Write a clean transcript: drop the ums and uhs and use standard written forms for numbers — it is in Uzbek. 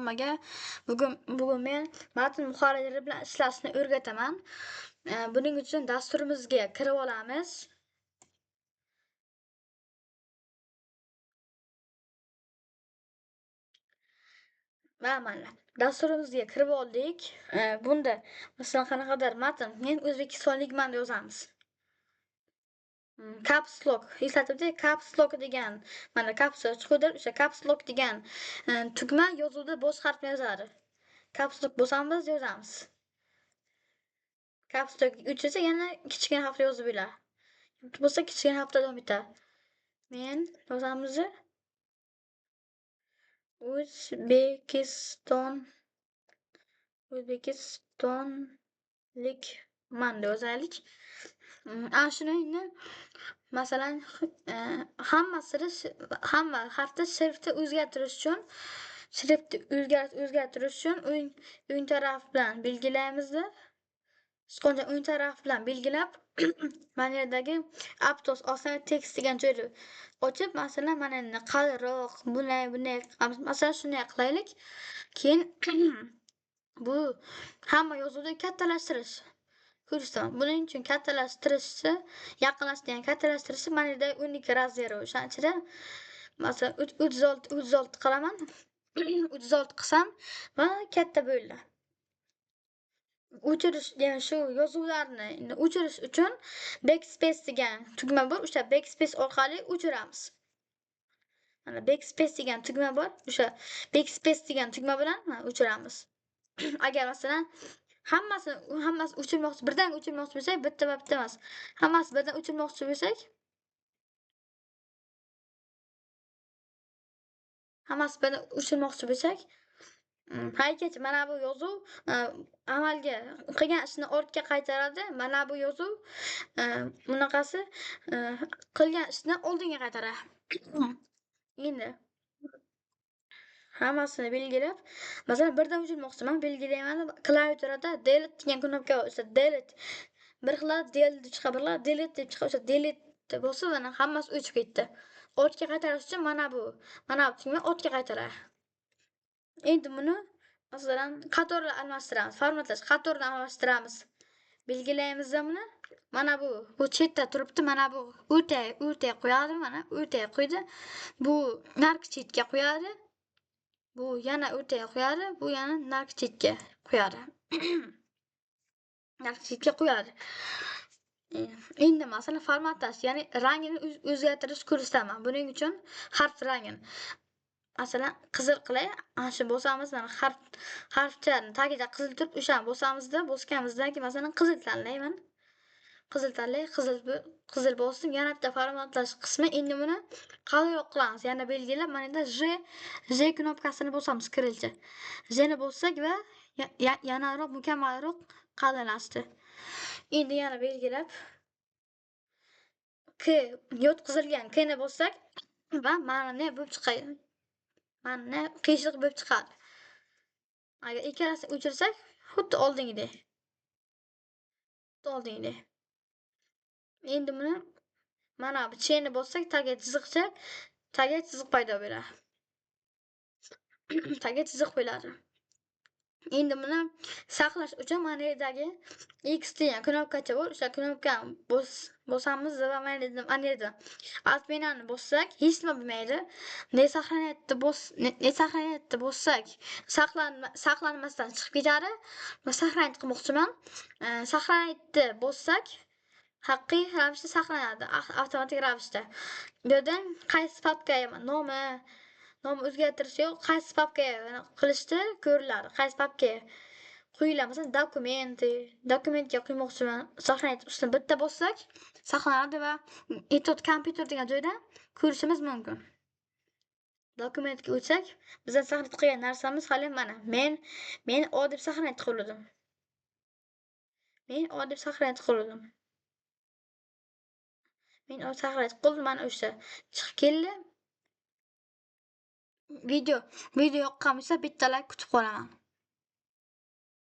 hammaga. Bugun men matn muharrirlari bilan ishlashni o'rgataman. Buning uchun dasturimizga kirib olamiz. Va mana dasturimizga kirib oldik. Bunda masalan qanaqadir matn men o'zbekistonlikman deb yozamiz. Caps lock eslatibdi, caps lock degan mana caps chiqadi, o'sha caps lock degan tugma yozuvda bosh harfni yozadi. Caps lock bo'lsa yozamiz. Caps lock o'chirsa yana kichkina harfda yozib qo'yiladi. Bo'lsa kichkina harfda davom etadi. Men yozamiz O'zbekistonlikman deb yozaylik. Ana shuni endi masalan hamma harfni shriftni o'zgartirish uchun o'ng taraf bilan belgilaymiz. Sichqoncha o'ng taraf bilan belgilab mana yerdagi Aptos osmon tekst degan joyni ochib, masalan mana endi qariroq bunday masalan shunday qilaylik. Keyin bu hamma yozuvda kattalashtirish ko'rsataman. Buning uchun kattalashtirishni, yaqinlashtirgan kattalashtirishni mana yerda 12 razmeri. O'shaning ichida masalan 36 qilaman. 36 qilsam va katta bo'ldi. O'chirish, ya'ni shu yozuvlarni o'chirish uchun backspace degan tugma bor. O'sha backspace orqali o'chiramiz. Mana backspace degan tugma bor. O'sha backspace degan tugma bilan o'chiramiz. Agar masalan hammasi o'chirmoqchi, birdan o'chirmoqchi bo'lsak, bitta emas. Hammasi birdan o'chirmoqchi bo'lsak, haykach mana bu yozuv amalga qilgan ishni ortga qaytaradi. Mana bu yozuv bunaqasi qilgan ishni oldinga qaytaradi. Endi hammasini belgilab, masalan birdan o'chirmoqchiman, belgilayman. Klaviaturada delete degan knopka bor. O'sha delete bir xil delete chiqadi, delete deb chiqadi. O'sha delete bo'lsa, mana hammasi o'chib ketdi. Ortga qaytarish uchun mana bu tugma ortga qaytaradi. Endi buni masalan qatorlar almashtiramiz. Formatlash qatorni almashtiramiz. Belgilaymiz buni. Mana bu chetda turibdi. Mana bu o'rtaga qo'yadi, mana o'rtaga qo'ydi. Bu narki chetga qo'yadi. Bu yana o'rtaga qo'yadi, bu yana narki chetga qo'yadi. Narki chetga qo'yadi. Endi masalan formatlash, ya'ni rangini o'zgartirish ko'rsataman. Buning uchun harf rangini masalan qizil qilay. Ana shu bosamiz, mana harfchaning tagida qizil turib, o'shani bosganimizdan keyin masalan qizil tanlayman. Qizil bosdim. Yana bitta formatlash qismi. Endi buni qalinroq qilamiz. Yana belgilab, mana endi J knopkasini bosamiz kirilcha. J ni bossak va yanaroq mukammalroq qalinlashdi. Endi yana belgilab K yotqizilgan K ni bossak va mana ne bo'lib chiqadi. Mana qiyshiq bo'lib chiqadi. Agar ikkalasini o'chirsak, xuddi oldingidek. Endi buni mana bu cheni bossak, tagiga chiziq paydo bo'ladi. Endi buni saqlash uchun mana yerdagi X degan knopkacha bor. O'sha knopkani bosamiz va mana yerda отменяni bossak, hech nima bo'lmaydi. Ne saqlanayapti bossak, saqlanmasdan chiqib ketadi. Men saqlanayapti qilmoqchiman. Saqlanayapti bossak, haqiqiy ravishda saqlanadi, avtomatik ravishda. Bu yerda qaysi papkaga nomi o'zgartirish yo'q, qaysi papkaga qilishdi ko'riladi. Qaysi papkaga qo'yiladi. Masalan, dokumentga qo'ymoqchiman. Saqlanayapti ustini bitta bossak, saqlanadi va etot kompyuter degan joydan ko'rishimiz mumkin. Dokumentga o'tsak, bizlar saqlanib qo'ygan narsamiz hali mana. Men oddiy saqlanib qoldim. Mana o'sha chiqib keldi. Video yoqqan bo'lsa bitta like kutib qolaman.